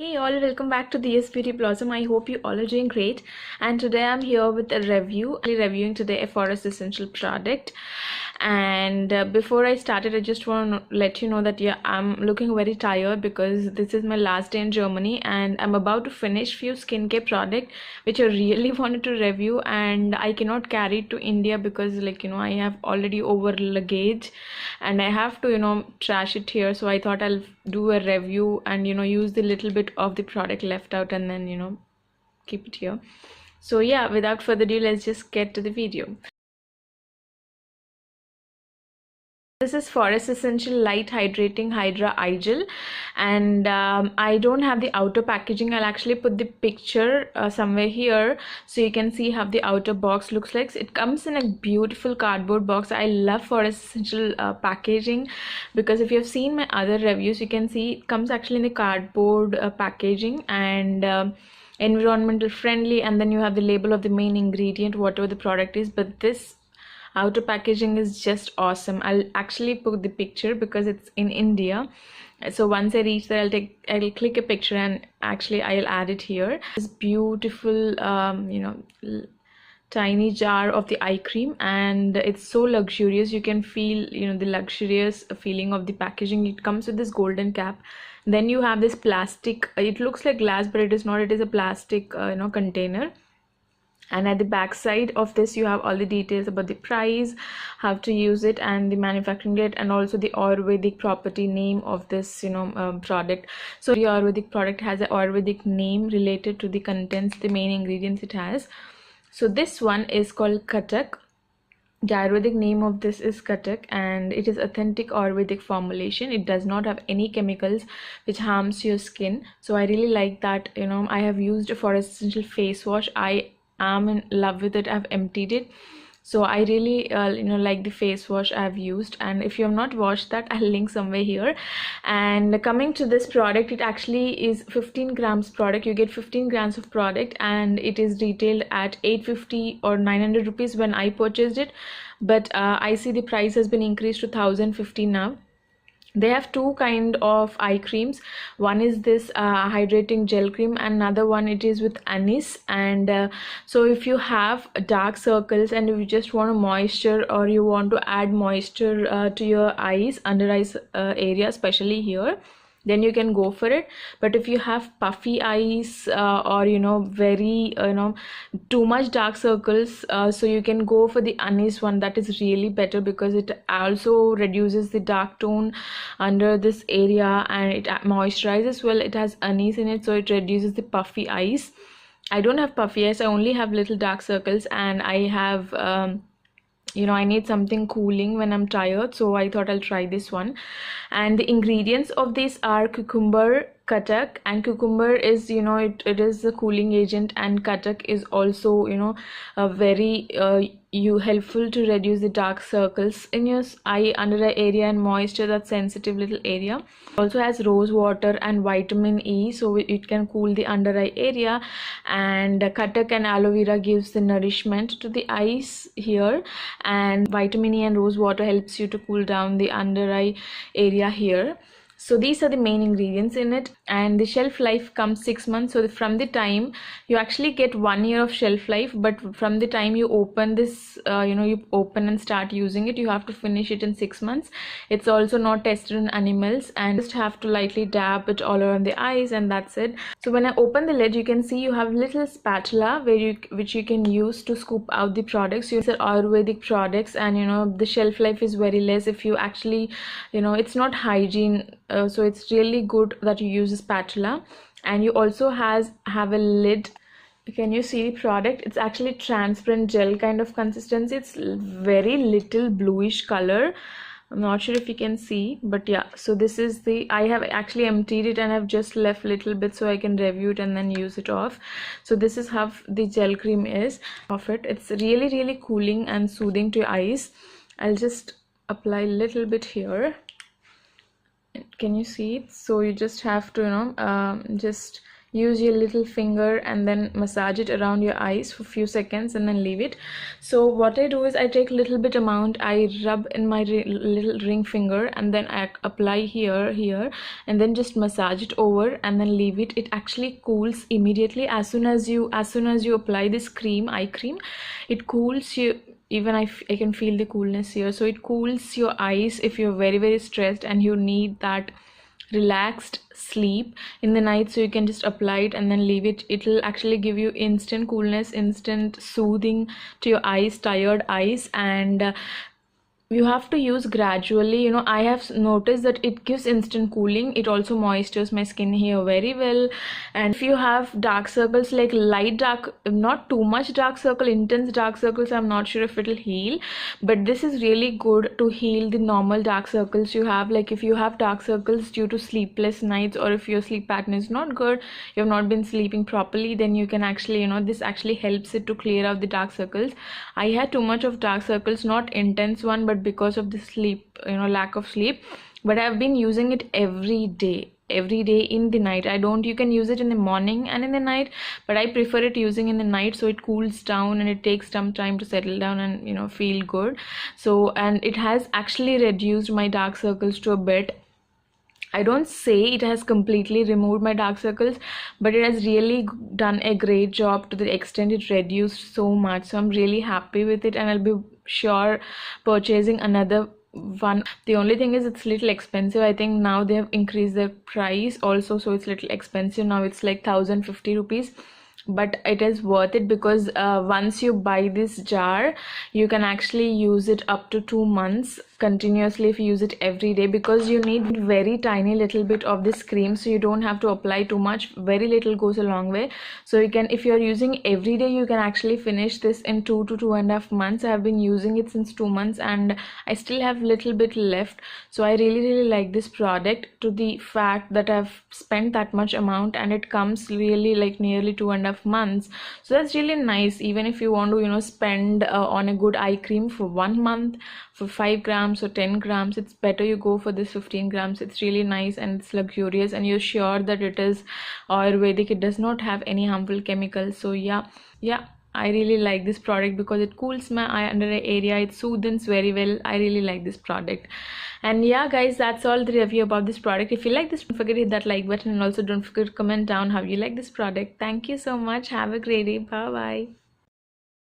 Hey all, welcome back to DiaBeautyBlossoms. I hope you all are doing great. And today I'm here with a review. I'm reviewing today a forest essential product. And before I started, I just want to let you know that I'm looking very tired because this is my last day in Germany and I'm about to finish few skincare products which I really wanted to review, and I cannot carry it to India because I have already over luggage and I have to trash it here. So I thought I'll do a review and use the little bit of the product left out and then keep it here. So yeah, without further ado, let's just get to the video. This is Forest Essential Light Hydrating Hydra Eyegel, and I don't have the outer packaging. I'll actually put the picture somewhere here so you can see how the outer box looks like. It comes in a beautiful cardboard box. I love Forest Essential packaging because if you have seen my other reviews, you can see it comes actually in the cardboard packaging and environmental friendly, and then you have the label of the main ingredient, whatever the product is. But this outer packaging is just awesome. I'll actually put the picture because it's in India, so once I reach there I'll click a picture and actually I'll add it here. This beautiful tiny jar of the eye cream, and it's so luxurious. You can feel the luxurious feeling of the packaging. It comes with this golden cap. Then you have this plastic, it looks like glass but it is not. It is a plastic container. And at the back side of this you have all the details about the price, how to use it, and the manufacturing date, and also the Ayurvedic property name of this product. So the Ayurvedic product has an Ayurvedic name related to the contents, the main ingredients it has. So this one is called Katak. The Ayurvedic name of this is Katak, and it is authentic Ayurvedic formulation. It does not have any chemicals which harms your skin. So I really like that. I have used a Forest Essential face wash. I'm in love with it. I've emptied it, so I really like the face wash I've used. And if you have not watched that, I'll link somewhere here. And coming to this product, it actually is 15 grams product. You get 15 grams of product, and it is retailed at 850 or 900 rupees when I purchased it, but I see the price has been increased to 1050 now. They have two kind of eye creams. One is this hydrating gel cream, and another one it is with anise. And so if you have dark circles and if you just want a moisture, or you want to add moisture to your eyes, under eyes area, especially here, then you can go for it. But if you have puffy eyes or very too much dark circles, so you can go for the anise one. That is really better because it also reduces the dark tone under this area, and it moisturizes well. It has anise in it, so it reduces the puffy eyes. I don't have puffy eyes, I only have little dark circles, and I have I need something cooling when I'm tired, so I thought I'll try this one. And the ingredients of this are cucumber, Katak, and cucumber is it is a cooling agent, and Katak is also a very helpful to reduce the dark circles in your eye, under eye area, and moisture, that sensitive little area. Also has rose water and vitamin E, so it can cool the under eye area. And Katak and aloe vera gives the nourishment to the eyes here, and vitamin E and rose water helps you to cool down the under eye area here. So these are the main ingredients in it, and the shelf life comes 6 months. So from the time you actually get 1 year of shelf life, but from the time you open this you open and start using it, you have to finish it in 6 months. It's also not tested on animals, and just have to lightly dab it all around the eyes, and that's it. So when I open the lid, you can see you have little spatula which you can use to scoop out the products. These are Ayurvedic products, and the shelf life is very less if you actually it's not hygiene. So it's really good that you use a spatula. And you also have a lid. Can you see the product? It's actually transparent gel kind of consistency. It's very little bluish color. I'm not sure if you can see, but yeah. So this is I have actually emptied it and I've just left little bit so I can review it and then use it off. So this is how the gel cream is of it. It's really cooling and soothing to your eyes. I'll just apply a little bit here. Can you see it? So you just have to just use your little finger and then massage it around your eyes for a few seconds and then leave it. So what I do is I take little bit amount, I rub in my little ring finger, and then I apply here, and then just massage it over and then leave it. It actually cools immediately as soon as you apply this cream, eye cream. It cools you. Even I can feel the coolness here. So it cools your eyes if you're very, very stressed and you need that relaxed sleep in the night. So you can just apply it and then leave it. It'll actually give you instant coolness, instant soothing to your eyes, tired eyes. And you have to use gradually. You know, I have noticed that it gives instant cooling. It also moisturizes my skin here very well. And if you have dark circles, like light dark, not too much dark circle, intense dark circles, I'm not sure if it'll heal, but this is really good to heal the normal dark circles you have. Like if you have dark circles due to sleepless nights, or if your sleep pattern is not good, you have not been sleeping properly, then you can actually, you know, this actually helps it to clear out the dark circles. I had too much of dark circles, not intense one, but because of the sleep, you know, lack of sleep. But I've been using it every day in the night. You can use it in the morning and in the night, but I prefer it using in the night, so it cools down and it takes some time to settle down and, you know, feel good. So, and it has actually reduced my dark circles to a bit. I don't say it has completely removed my dark circles, but it has really done a great job to the extent it reduced so much. So I'm really happy with it, and I'll be sure purchasing another one. The only thing is it's little expensive. I think now they have increased their price also, so it's little expensive now. It's like 1050 rupees, but it is worth it because once you buy this jar, you can actually use it up to 2 months continuously if you use it every day, because you need very tiny little bit of this cream, so you don't have to apply too much. Very little goes a long way. So you can, if you're using every day, you can actually finish this in 2 to 2.5 months. I have been using it since 2 months and I still have little bit left. So I really like this product, to the fact that I've spent that much amount and it comes really like nearly 2.5 months. So that's really nice. Even if you want to, you know, spend on a good eye cream for 1 month for 5 grams or 10 grams, it's better you go for this 15 grams. It's really nice and it's luxurious, and you're sure that it is Ayurvedic. It does not have any harmful chemicals. So yeah, I really like this product because it cools my eye under the area. It soothes very well. I really like this product. And yeah guys, that's all the review about this product. If you like this, don't forget to hit that like button, and also don't forget to comment down how you like this product. Thank you so much. Have a great day. Bye bye.